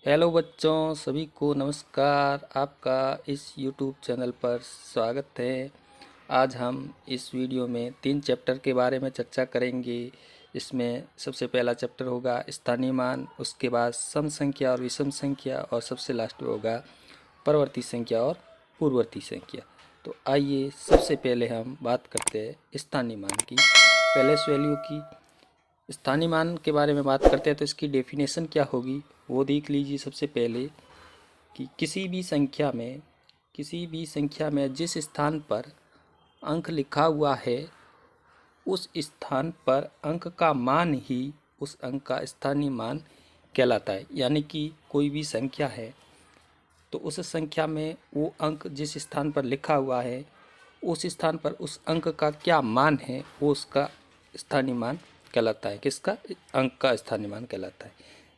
Hello बच्चों, सभी को नमस्कार। आपका इस YouTube चैनल पर स्वागत है। आज हम इस वीडियो में 3 चैप्टर के बारे में चर्चा करेंगे। इसमें सबसे पहला चैप्टर होगा स्थानीय मान, उसके बाद सम संख्या और विषम संख्या, और सबसे लास्ट में होगा परवर्ती संख्या और पूर्ववर्ती संख्या। तो आइए सबसे पहले हम बात करते हैं स्थानीय मान की, पैलेस वैल्यू की। स्थानीय मान के बारे में बात करते हैं तो इसकी डेफिनेशन क्या होगी वो देख लीजिए। सबसे पहले कि किसी भी संख्या में जिस स्थान पर अंक लिखा हुआ है उस स्थान पर अंक का मान ही उस अंक का स्थानीय मान कहलाता है। यानी कि कोई भी संख्या है तो उस संख्या में वो अंक जिस स्थान पर लिखा हुआ है उस स्थान पर उस अंक का क्या मान है वो उसका स्थानीय मान कहलाता है। किसका? अंक का स्थानीय मान कहलाता है।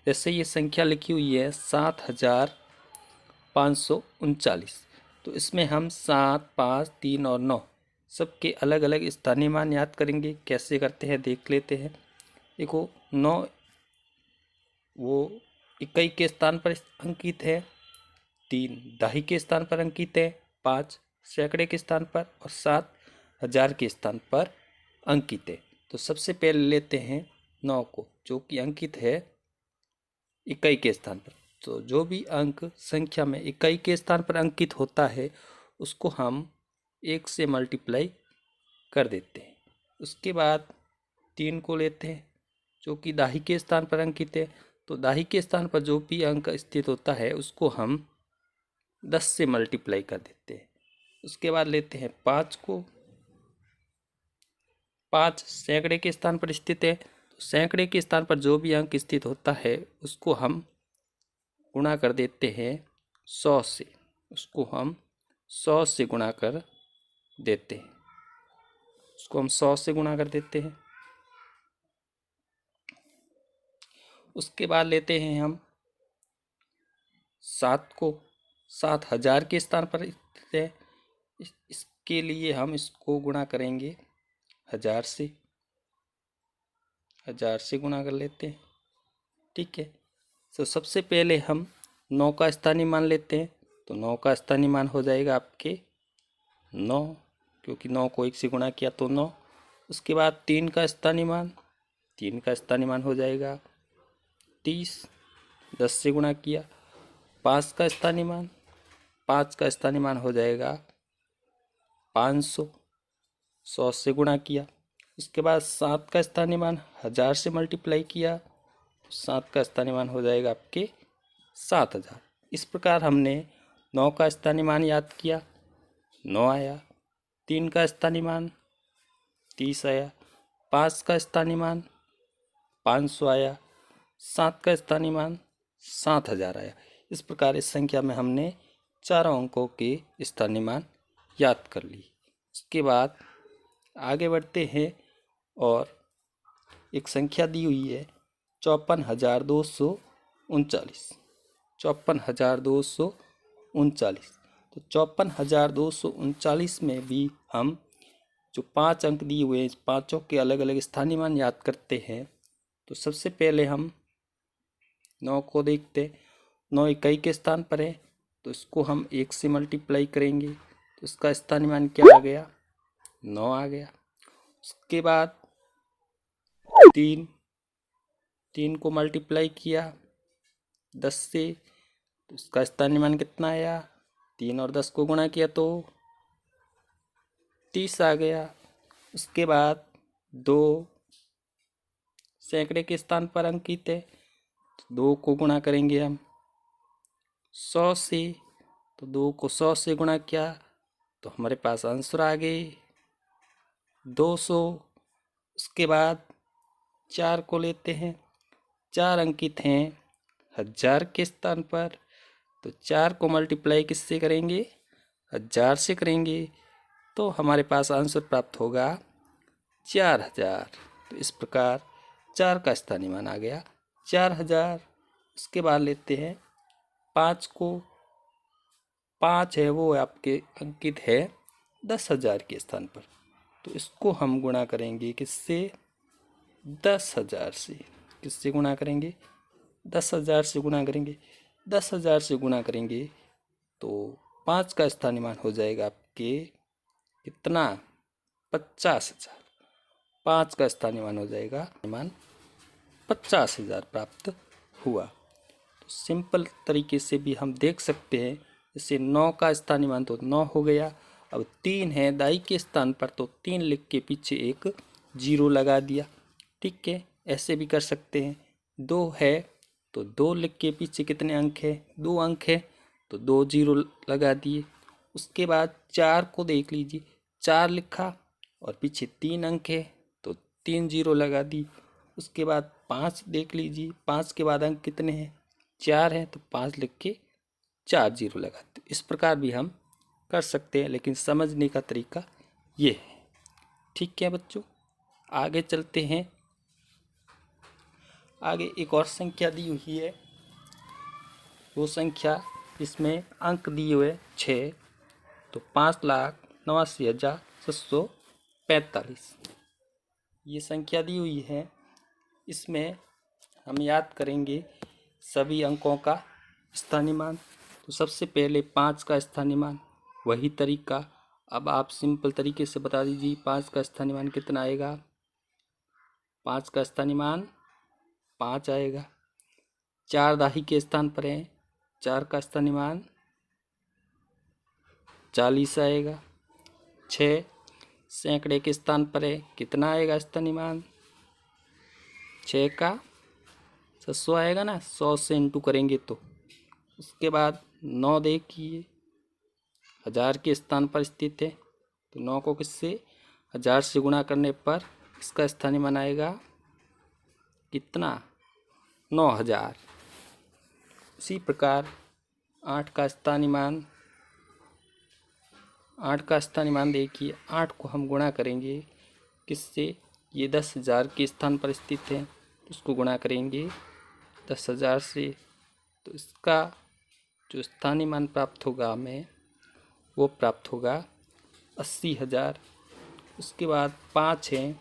जैसे ये संख्या लिखी हुई है 7539, तो इसमें हम 7, 5, 3 और 9 सबके अलग अलग स्थानीय मान याद करेंगे। कैसे करते हैं देख लेते हैं। देखो, 9 वो इकाई के स्थान पर अंकित है, 3 दहाई के स्थान पर अंकित है, 5 सैकड़े के स्थान पर और 7 हजार के स्थान पर अंकित है। तो सबसे पहले लेते हैं 9 को, जो कि अंकित है इकाई के स्थान पर। तो जो भी अंक संख्या में इकाई के स्थान पर अंकित होता है उसको हम 1 से मल्टीप्लाई कर देते हैं। उसके बाद 3 को लेते हैं जो कि दाही के स्थान पर अंकित है। तो दाही के स्थान पर जो भी अंक स्थित होता है उसको हम 10 से मल्टीप्लाई कर देते हैं। उसके बाद लेते हैं 5 को। 5 सैकड़े के स्थान पर स्थित है, तो सैकड़े के स्थान पर जो भी अंक स्थित होता है उसको हम गुणा कर देते हैं 100 से। उसको हम 100 से गुणा कर देते हैं। उसको हम 100 से गुणा कर देते हैं। उसके बाद लेते हैं हम 7 को। 7000 के स्थान पर स्थित है, इसके लिए हम इसको गुणा करेंगे 1000 से। 1000 से गुणा कर लेते हैं। ठीक है। तो सबसे पहले हम 9 का स्थानीय मान लेते हैं। तो 9 का स्थानीय मान हो जाएगा आपके 9, क्योंकि 9 को 1 से गुणा किया तो 9। उसके बाद 3 का स्थानीय मान, 3 का स्थानीय मान हो जाएगा 30, 10 से गुणा किया। 5 का स्थानीय मान, 5 का स्थानीय मान हो जाएगा 500, 100 से गुणा किया। उसके बाद 7 का स्थानीय मान 1000 से मल्टीप्लाई किया, तो 7 का स्थानीय मान हो जाएगा आपके 7000। इस प्रकार हमने 9 का स्थानीय मान याद किया, 9 आया। 3 का स्थानीय मान 30 आया। 5 का स्थानीय मान 500 आया। 7 का स्थानीय मान 7000 आया। इस प्रकार इस संख्या में हमने चारों अंकों के स्थानीय मान याद कर ली। उसके बाद आगे बढ़ते हैं और एक संख्या दी हुई है 54,239। 54,239। तो 54,239 में भी हम जो 5 अंक दिए हुए हैं इस पाँचों के अलग अलग स्थानीय मान याद करते हैं। तो सबसे पहले हम 9 को देखते हैं। 9 इकाई के स्थान पर है, तो इसको हम 1 से मल्टीप्लाई करेंगे, तो इसका स्थानीय मान क्या आ गया? 9 आ गया। उसके बाद 3 को मल्टीप्लाई किया 10 से, तो इसका स्थानीय मान कितना आया? 3 और 10 को गुणा किया तो 30 आ गया। उसके बाद 2 सैकड़े के स्थान पर अंकित है, तो 2 को गुणा करेंगे हम 100 से, तो 2 को 100 से गुणा किया तो हमारे पास आंसर आ गए 200। उसके बाद 4 को लेते हैं। 4 अंकित हैं 1000 के स्थान पर, तो 4 को मल्टीप्लाई किससे करेंगे? 1000 से करेंगे, तो हमारे पास आंसर प्राप्त होगा 4000। तो इस प्रकार 4 का स्थानीय मान आ गया 4000। उसके बाद लेते हैं 5 को। 5 है वो आपके अंकित है 10,000 के स्थान पर, तो इसको हम गुणा करेंगे किससे? 10,000 से। किससे गुणा करेंगे? 10,000 से गुणा करेंगे। 10,000 से गुणा करेंगे तो 5 का स्थानीय मान हो जाएगा आपके कितना, 50,000। 5 का स्थानीय मान हो जाएगा, मान 50,000 प्राप्त हुआ। तो सिंपल तरीके से भी हम देख सकते हैं, जैसे 9 का स्थानीय मान तो 9 हो गया। अब 3 है दाई के स्थान पर, तो 3 लिख के पीछे एक 0 लगा दिया। ठीक है, ऐसे भी कर सकते हैं। 2 है तो 2 लिख के पीछे कितने अंक है, 2 अंक है, तो 2 0 लगा दिए। उसके बाद 4 को देख लीजिए, 4 लिखा और पीछे 3 अंक है तो 3 0 लगा दी। उसके बाद 5 देख लीजिए, 5 के बाद अंक कितने हैं, 4 है, तो 5 लिख के 4 0 लगा दी। इस प्रकार भी हम कर सकते हैं, लेकिन समझने का तरीका ये है। ठीक है बच्चों, आगे चलते हैं। आगे एक और संख्या दी हुई है, वो संख्या इसमें अंक दिए हुए 6, तो 5,89,745 ये संख्या दी हुई है। इसमें हम याद करेंगे सभी अंकों का स्थानीय मान। तो सबसे पहले 5 का स्थानीय मान, वही तरीका। अब आप सिंपल तरीके से बता दीजिए 5 का स्थानीय मान कितना आएगा। 5 का स्थानीय मान 5 आएगा। 4 दाही के स्थान पर है, 4 का स्थानीय मान 40 आएगा। 6 सैकड़े के स्थान पर है, कितना आएगा स्थानीय मान, 6 का 600 आएगा ना, 100 से इंटू करेंगे तो। उसके बाद 9 देखिए 1000 के स्थान पर स्थित है, तो 9 को किससे 1000 से गुणा करने पर इसका स्थानीय मान आएगा कितना, 9000। इसी प्रकार 8 का स्थानीय मान, 8 का स्थानीय मान देखिए, 8 को हम गुणा करेंगे किससे, ये 10,000 के स्थान पर स्थित है, तो उसको गुणा करेंगे 10,000 से, तो इसका जो स्थानीय मान प्राप्त होगा हमें, वो प्राप्त होगा 80,000। उसके बाद 5 है,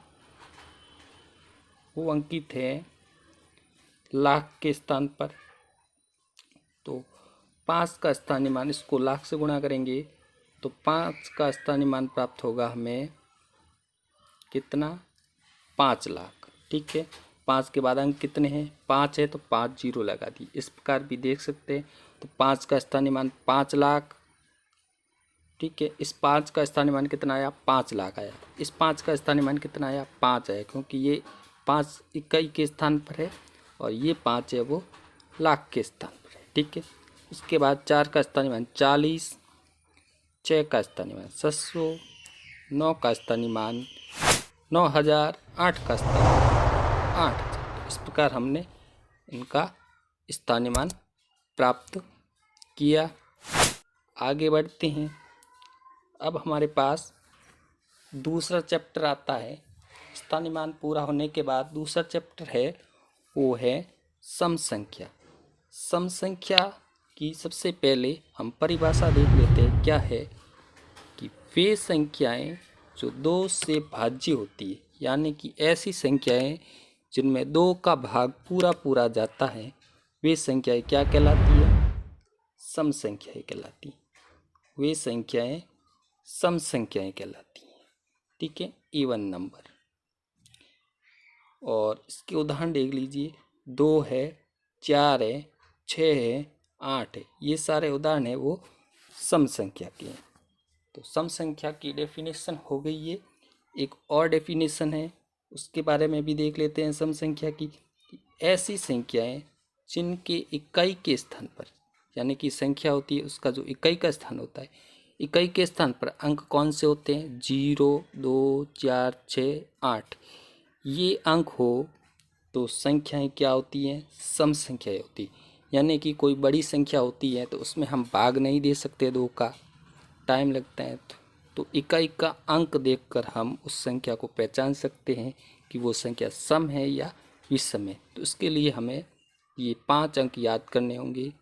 वो अंकित है लाख के स्थान पर, तो 5 का स्थानीय मान, इसको लाख से गुणा करेंगे तो 5 का स्थानीय मान प्राप्त होगा हमें कितना, 5 लाख। ठीक है, 5 के बाद अंक कितने हैं, 5 है, तो 5 0 लगा दी। इस प्रकार भी देख सकते हैं। तो 5 का स्थानीय मान 5 लाख। ठीक है, इस 5 का स्थानीय मान कितना आया, 5 लाख आया। इस 5 का स्थानीय मान कितना आया, 5 आया, क्योंकि ये 5 इकाई के स्थान पर है और ये 5 है वो लाख के स्थान पर है। ठीक है, उसके बाद 4 का स्थानीय मान 40, 6 का स्थानीय मान 700, 9 का स्थानीय मान 9,000, 8 का स्थानीय मान 8,000। इस प्रकार हमने इनका स्थानीय मान प्राप्त किया। आगे बढ़ते हैं। अब हमारे पास दूसरा चैप्टर आता है। स्थानीय मान पूरा होने के बाद दूसरा चैप्टर है, वो है सम संख्या। सम संख्या की सबसे पहले हम परिभाषा देख लेते हैं। क्या है कि वे संख्याएं जो 2 से भाज्य होती है, यानी कि ऐसी संख्याएं जिनमें 2 का भाग पूरा पूरा जाता है, वे संख्याएं क्या कहलाती है, सम संख्याएं कहलाती हैं। वे संख्याएं सम संख्याएं कहलाती हैं। ठीक है, इवन नंबर। और इसके उदाहरण देख लीजिए, 2 है, 4 है, 6 है, 8 है, ये सारे उदाहरण है वो सम संख्या के हैं। तो सम संख्या की डेफिनेशन हो गई है। एक और डेफिनेशन है, उसके बारे में भी देख लेते हैं सम संख्या की। ऐसी संख्याएं जिनके इकाई के स्थान पर, यानी कि संख्या होती है उसका जो इकाई का स्थान होता है, इकाई के स्थान पर अंक कौन से होते हैं, 0, 2, 4, 6, 8, ये अंक हो तो संख्याएं क्या होती हैं, सम संख्याएं होती हैं। यानी कि कोई बड़ी संख्या होती है तो उसमें हम भाग नहीं दे सकते, 2 का टाइम लगता है, तो इकाई का अंक देखकर हम उस संख्या को पहचान सकते हैं कि वो संख्या सम है या विषम है। तो इसके लिए हमें ये 5 अंक याद करने होंगे,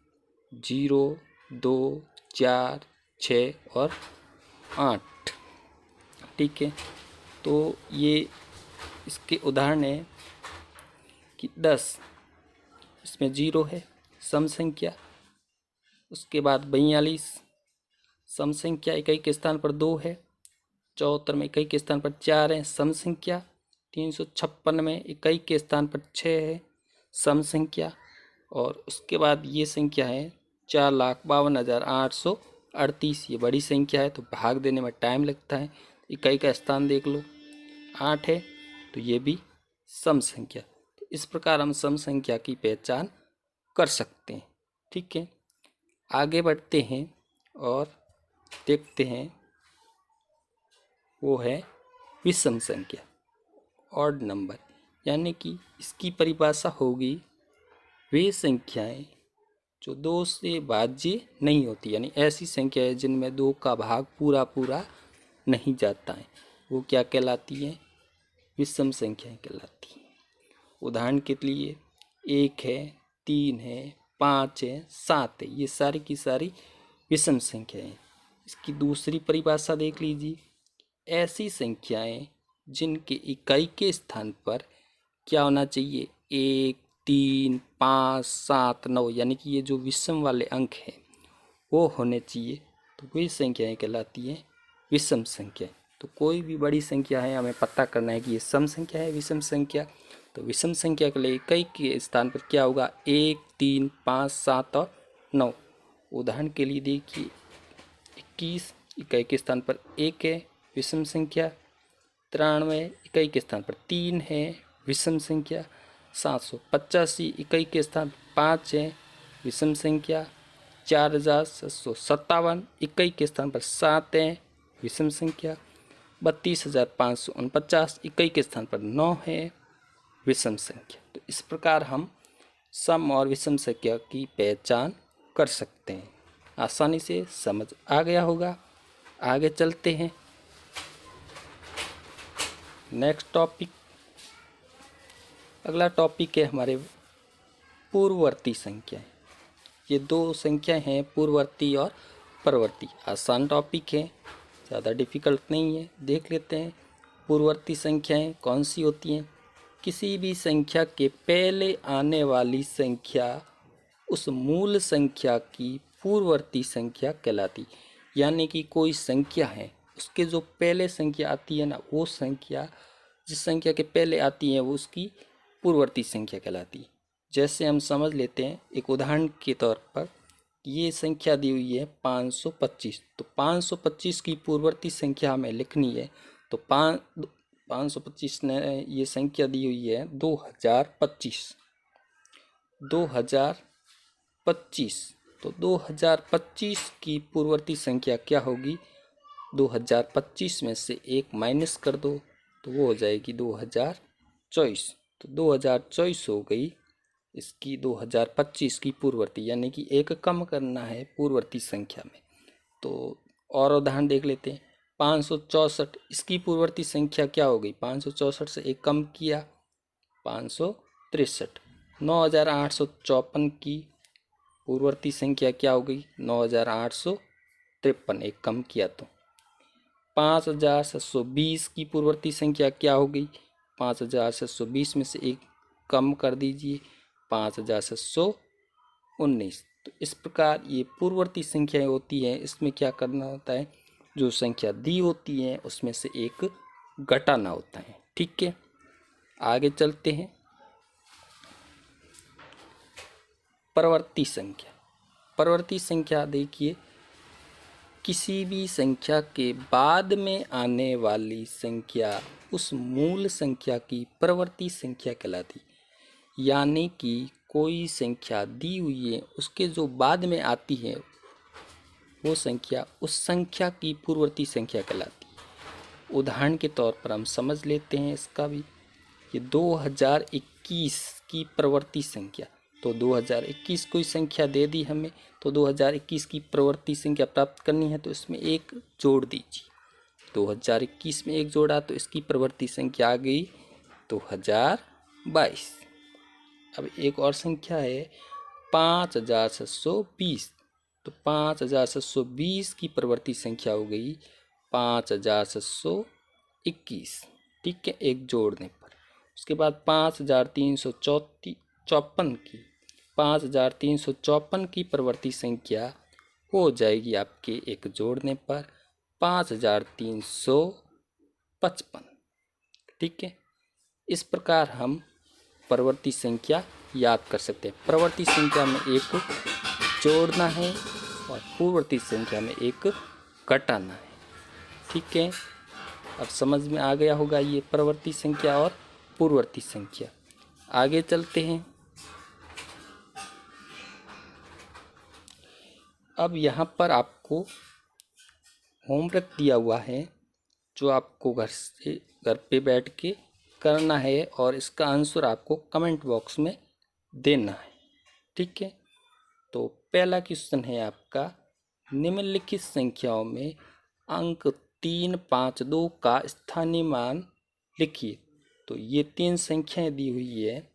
0, 2, 4, 6 और 8। ठीक है, तो ये इसके उदाहरण है कि 10, इसमें 0 है, सम संख्या, उसके बाद 42 सम संख्या, इकाई के स्थान पर 2 है। 74 में इकाई के स्थान पर 4 है, सम संख्या। 356 में इकाई के स्थान पर 6 है, सम संख्या। और उसके बाद ये संख्या है 4,52,838। ये बड़ी संख्या है तो भाग देने में टाइम लगता है। इकाई का स्थान देख लो 8 है तो ये भी सम संख्या। तो इस प्रकार हम सम संख्या की पहचान कर सकते हैं। ठीक है, आगे बढ़ते हैं और देखते हैं वो है विषम संख्या, ऑड नंबर। यानी कि इसकी परिभाषा होगी वे संख्याएं जो 2 से भाज्य नहीं होती, यानी ऐसी संख्याएं जिनमें 2 का भाग पूरा पूरा नहीं जाता है, वो क्या कहलाती हैं? विषम संख्याएं कहलाती हैं। उदाहरण के लिए 1 है, 3 है, 5 है, 7 है, ये सारी की सारी विषम संख्याएं। इसकी दूसरी परिभाषा देख लीजिए, ऐसी संख्याएं जिनके इकाई के स्थान पर क्या होना चाहिए? 1, 3, 5, 7, 9, यानी कि ये जो विषम वाले अंक हैं वो होने चाहिए, तो वही संख्याएं कहलाती हैं विषम संख्या। तो कोई भी बड़ी संख्या है, हमें पता करना है कि ये सम संख्या है विषम संख्या। तो विषम संख्या के लिए इकाई के स्थान पर क्या होगा? 1, 3, 5, 7 और 9। उदाहरण के लिए देखिए 21 इकाई के स्थान पर 1 है, विषम संख्या। 93 इकाई के स्थान पर 3 है, विषम संख्या। 785 इकाई के स्थान पर 5 है, विषम संख्या। 4757 इकाई के स्थान पर 7 है, विषम संख्या। 32,549 इकाई के स्थान पर 9 है, विषम संख्या। तो इस प्रकार हम सम और विषम संख्या की पहचान कर सकते हैं। आसानी से समझ आ गया होगा। आगे चलते हैं नेक्स्ट टॉपिक। अगला टॉपिक है हमारे पूर्ववर्ती संख्याएं। ये 2 संख्याएं हैं, पूर्ववर्ती और परवर्ती। आसान टॉपिक है, ज़्यादा डिफिकल्ट नहीं है। देख लेते हैं पूर्ववर्ती संख्याएं कौन सी होती हैं। किसी भी संख्या के पहले आने वाली संख्या उस मूल संख्या की पूर्ववर्ती संख्या कहलाती। यानी कि कोई संख्या है, उसके जो पहले संख्या आती है ना, वो संख्या जिस संख्या के पहले आती है वो उसकी पूर्ववर्ती संख्या कहलाती। जैसे हम समझ लेते हैं एक उदाहरण के तौर पर, ये संख्या दी हुई है 525। तो 525 की पूर्ववर्ती संख्या हमें लिखनी है। तो 525 ने ये संख्या दी हुई है 2025। 2025, तो 2025 की पूर्ववर्ती संख्या क्या होगी? 2025 में से 1 माइनस कर दो तो वो हो जाएगी 2024। तो 2024 हो गई इसकी 2025 की पूर्ववर्ती, यानी कि 1 कम करना है पूर्ववर्ती संख्या में। तो और उदाहरण देख लेते हैं 564, इसकी पूर्ववर्ती संख्या क्या हो गई? 564 से 1 कम किया 563। 9854 की पूर्ववर्ती संख्या क्या हो गई? 9853, 1 कम किया तो। 5720 की पूर्ववर्ती संख्या क्या हो गई? 5720 में से 1 कम कर दीजिए 5719। तो इस प्रकार ये पूर्ववर्ती संख्याएं होती हैं। इसमें क्या करना होता है? जो संख्या दी होती है उसमें से 1 घटाना होता है। ठीक है, आगे चलते हैं। परवर्ती संख्या। परवर्ती संख्या देखिए, किसी भी संख्या के बाद में आने वाली संख्या उस मूल संख्या की परवर्ती संख्या कहलाती। यानी कि कोई संख्या दी हुई है, उसके जो बाद में आती है वो संख्या उस संख्या की पूर्ववर्ती संख्या कहलाती। उदाहरण के तौर पर हम समझ लेते हैं इसका भी। ये 2021 की प्रवर्ती संख्या, तो 2021 कोई संख्या दे दी हमें, तो 2021 की प्रवर्ती संख्या प्राप्त करनी है तो इसमें 1 जोड़ दीजिए। 2021 में 1 जोड़ा तो इसकी प्रवर्ती संख्या आ गई 2022। अब एक और संख्या है 5720, तो 5720 की प्रवर्ती संख्या हो गई 5721। ठीक है, 1 जोड़ने पर। उसके बाद 5354 की 5354 की परवर्ती संख्या हो जाएगी आपके एक जोड़ने पर 5355। ठीक है, इस प्रकार हम परवर्ती संख्या याद कर सकते हैं। परवर्ती संख्या में एक जोड़ना है और पूर्ववर्ती संख्या में एक घटाना है। ठीक है, अब समझ में आ गया होगा ये परवर्ती संख्या और पूर्ववर्ती संख्या। आगे चलते हैं। अब यहाँ पर आपको होमवर्क दिया हुआ है जो आपको घर पे बैठ के करना है और इसका आंसर आपको कमेंट बॉक्स में देना है। ठीक है, तो पहला क्वेश्चन है आपका, निम्नलिखित संख्याओं में अंक 3, 5, 2 का स्थानीय मान लिखिए। तो ये 3 संख्याएं दी हुई है,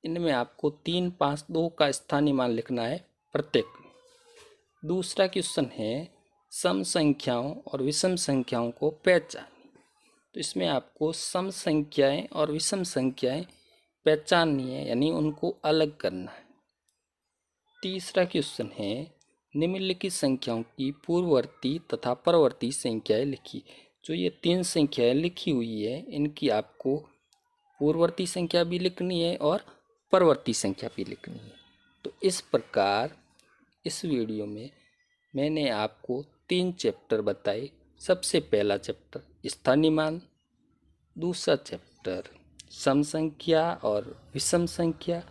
इनमें आपको 3, 5, 2 का स्थानीय मान लिखना है प्रत्येक। दूसरा क्वेश्चन है, सम संख्याओं और विषम संख्याओं को पहचानिए। तो इसमें आपको सम संख्याएं और विषम संख्याएं पहचाननी है, यानी उनको अलग करना है। तीसरा क्वेश्चन है, निम्नलिखित संख्याओं की पूर्ववर्ती तथा परवर्ती संख्याएं लिखिए। जो ये 3 संख्याएं लिखी हुई है, इनकी आपको पूर्ववर्ती संख्या भी लिखनी है और परवर्ती संख्या भी लिखनी है। तो इस प्रकार इस वीडियो में मैंने आपको 3 चैप्टर बताए। सबसे पहला चैप्टर स्थानीय मान, दूसरा चैप्टर सम संख्या और विषम संख्या,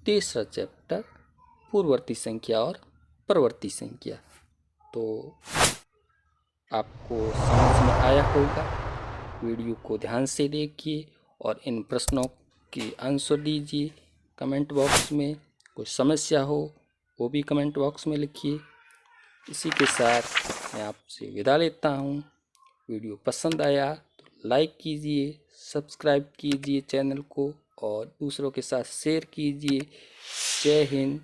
तीसरा चैप्टर पूर्ववर्ती संख्या और परवर्ती संख्या। तो आपको समझ में आया होगा। वीडियो को ध्यान से देखिए और इन प्रश्नों के आंसर दीजिए कमेंट बॉक्स में। कोई समस्या हो वो भी कमेंट बॉक्स में लिखिए। इसी के साथ मैं आपसे विदा लेता हूँ। वीडियो पसंद आया तो लाइक कीजिए, सब्सक्राइब कीजिए चैनल को और दूसरों के साथ शेयर कीजिए। जय हिंद,